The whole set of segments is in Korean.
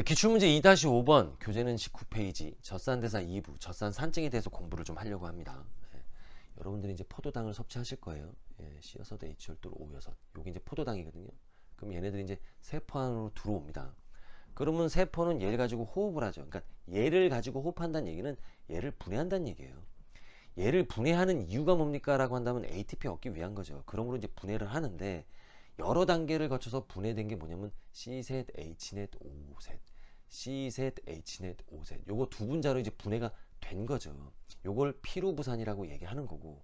기출문제 2-5번 교재는 19페이지 젖산대사 2부 젖산산증에 대해서 공부를 좀 하려고 합니다. 여러분들이 이제 포도당을 섭취하실 거예요. C6, H열돌, O6. 요게 이제 포도당이거든요. 그럼 얘네들이 이제 세포 안으로 들어옵니다. 그러면 세포는 얘를 가지고 호흡을 하죠. 그러니까 얘를 가지고 호흡한다는 얘기는 얘를 분해한다는 얘기예요. 얘를 분해하는 이유가 뭡니까? 라고 한다면 ATP 얻기 위한 거죠. 그러므로 이제 분해를 하는데 여러 단계를 거쳐서 분해된 게 뭐냐면 C셋, H넷, O셋, C셋, H넷, O셋. 요거 두 분자로 이제 분해가 된 거죠. 요걸 피루부산이라고 얘기하는 거고,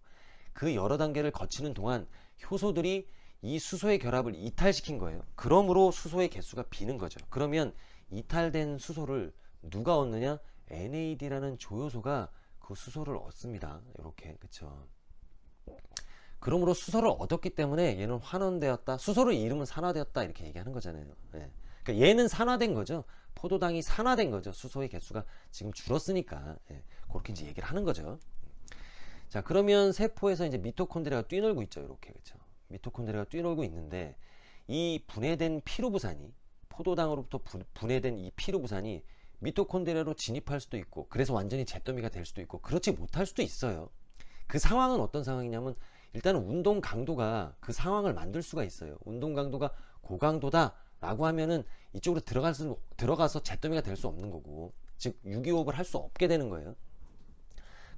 그 여러 단계를 거치는 동안 효소들이 이 수소의 결합을 이탈시킨 거예요. 그러므로 수소의 개수가 비는 거죠. 그러면 이탈된 수소를 누가 얻느냐? NAD라는 조효소가 그 수소를 얻습니다. 이렇게, 그쵸? 그러므로 수소를 얻었기 때문에 얘는 환원되었다. 수소를 잃으면 산화되었다. 이렇게 얘기하는 거잖아요. 그러니까 얘는 산화된 거죠. 포도당이 산화된 거죠. 수소의 개수가 지금 줄었으니까. 그렇게 이제 얘기를 하는 거죠. 자, 그러면 세포에서 이제 미토콘드리아가 뛰놀고 있죠. 이렇게, 그쵸? 미토콘드리아가 뛰놀고 있는데 이 분해된 피루부산이 포도당으로부터 분해된 이 피루부산이 미토콘드리아로 진입할 수도 있고, 그래서 완전히 잿더미가 될 수도 있고, 그렇지 못할 수도 있어요. 그 상황은 어떤 상황이냐면 일단은 운동 강도가 그 상황을 만들 수가 있어요. 운동 강도가 고강도다 라고 하면은 이쪽으로 들어가서 잿더미가 될 수 없는 거고, 즉 유기호흡을 할 수 없게 되는 거예요.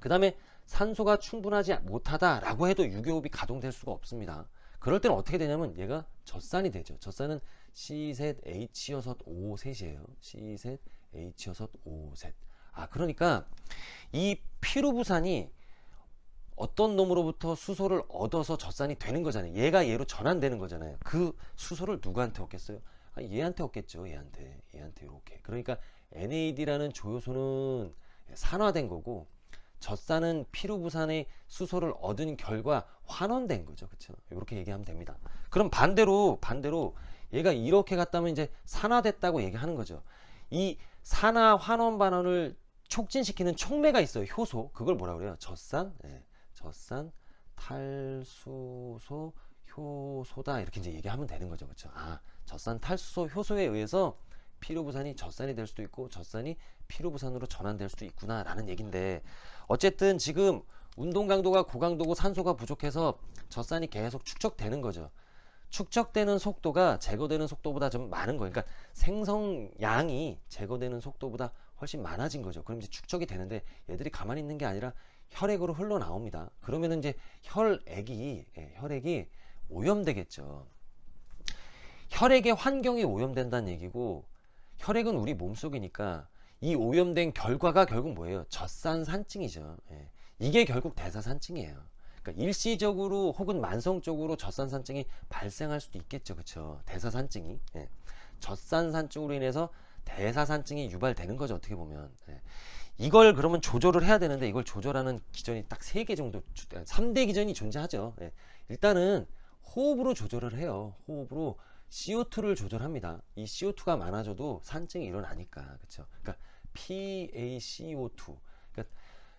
그 다음에 산소가 충분하지 못하다 라고 해도 유기호흡이 가동될 수가 없습니다. 그럴 때는 어떻게 되냐면 얘가 젖산이 되죠. 젖산은 C셋, H6, O 셋이에요. C셋, H6, O 셋. 그러니까 이 피루부산이 어떤 놈으로부터 수소를 얻어서 젖산이 되는 거잖아요. 얘가 얘로 전환되는 거잖아요. 그 수소를 누구한테 얻겠어요? 얘한테 얻겠죠. 얘한테 이렇게. 그러니까 NAD라는 조효소는 산화된 거고, 젖산은 피루부산의 수소를 얻은 결과 환원된 거죠. 그렇죠? 이렇게 얘기하면 됩니다. 그럼 반대로 얘가 이렇게 갔다면 이제 산화됐다고 얘기하는 거죠. 이 산화 환원 반응을 촉진시키는 촉매가 있어요. 효소. 그걸 뭐라 그래요? 젖산, 젖산 탈수소 효소다. 이렇게 이제 얘기하면 되는 거죠. 그렇죠? 젖산 탈수소 효소에 의해서 피루부산이 젖산이 될 수도 있고, 젖산이 피루부산으로 전환될 수도 있구나 라는 얘기인데, 어쨌든 지금 운동 강도가 고강도고 산소가 부족해서 젖산이 계속 축적되는 거죠. 축적되는 속도가 제거되는 속도보다 좀 많은 거예요. 그러니까 생성량이 제거되는 속도보다 훨씬 많아진 거죠. 그럼 이제 축적이 되는데 얘들이 가만히 있는 게 아니라 혈액으로 흘러나옵니다. 그러면 이제 혈액이 오염되겠죠. 혈액의 환경이 오염된다는 얘기고, 혈액은 우리 몸속이니까 이 오염된 결과가 결국 뭐예요? 젖산산증이죠. 이게 결국 대사산증이에요. 그러니까 일시적으로 혹은 만성적으로 젖산산증이 발생할 수도 있겠죠. 그쵸? 대사산증이. 젖산산증으로 인해서 대사산증이 유발되는 거죠. 어떻게 보면. 이걸 그러면 조절을 해야 되는데, 이걸 조절하는 기전이 딱 3개 정도, 3대 기전이 존재하죠. 일단은 호흡으로 조절을 해요. 호흡으로 CO2를 조절합니다. 이 CO2가 많아져도 산증이 일어나니까. 그쵸? 그러니까 PaCO2. 그러니까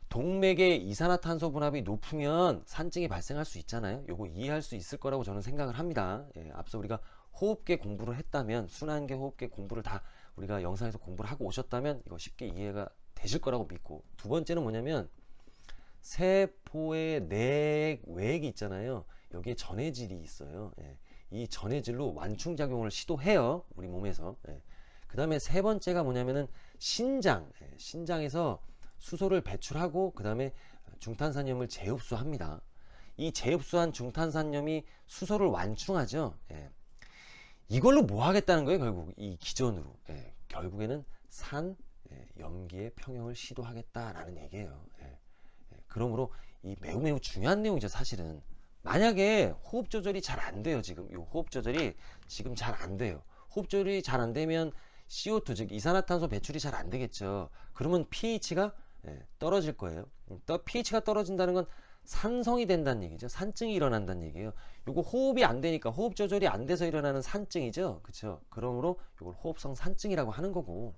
동맥의 이산화탄소 분압이 높으면 산증이 발생할 수 있잖아요. 요거 이해할 수 있을 거라고 저는 생각을 합니다. 앞서 우리가 호흡계 공부를 했다면, 순환계 호흡계 공부를 다 우리가 영상에서 공부를 하고 오셨다면 이거 쉽게 이해가 되실 거라고 믿고, 두 번째는 뭐냐면 세포의 내외액이 있잖아요. 여기에 전해질이 있어요. 이 전해질로 완충작용을 시도해요. 우리 몸에서. 그 다음에 세 번째가 뭐냐면은 신장에서 수소를 배출하고, 그 다음에 중탄산염을 재흡수합니다. 이 재흡수한 중탄산염이 수소를 완충하죠. 이걸로 뭐 하겠다는 거예요? 결국 이 기전으로. 결국에는 염기의 평형을 시도하겠다라는 얘기예요. 그러므로 이 매우 중요한 내용이죠. 사실은 만약에 호흡 조절이 잘 안 돼요. 지금 이 호흡 조절이 지금 잘 안 돼요. 호흡 조절이 잘 안 되면 CO2, 즉 이산화탄소 배출이 잘 안 되겠죠. 그러면 pH가 떨어질 거예요. pH가 떨어진다는 건 산성이 된다는 얘기죠. 산증이 일어난다는 얘기예요. 요거 호흡이 안 되니까, 호흡 조절이 안 돼서 일어나는 산증이죠. 그렇죠? 그러므로 이걸 호흡성 산증이라고 하는 거고,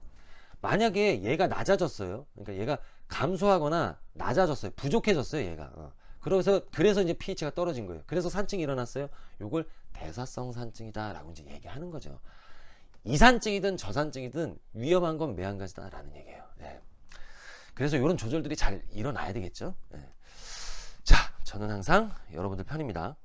만약에 얘가 낮아졌어요. 그러니까 얘가 감소하거나 낮아졌어요. 부족해졌어요, 얘가. 그래서 이제 pH가 떨어진 거예요. 그래서 산증이 일어났어요. 요걸 대사성 산증이다 라고 이제 얘기하는 거죠. 이산증이든 저산증이든 위험한 건 매한가지다라는 얘기예요. 예. 그래서 이런 조절들이 잘 일어나야 되겠죠. 예. 자, 저는 항상 여러분들 편입니다.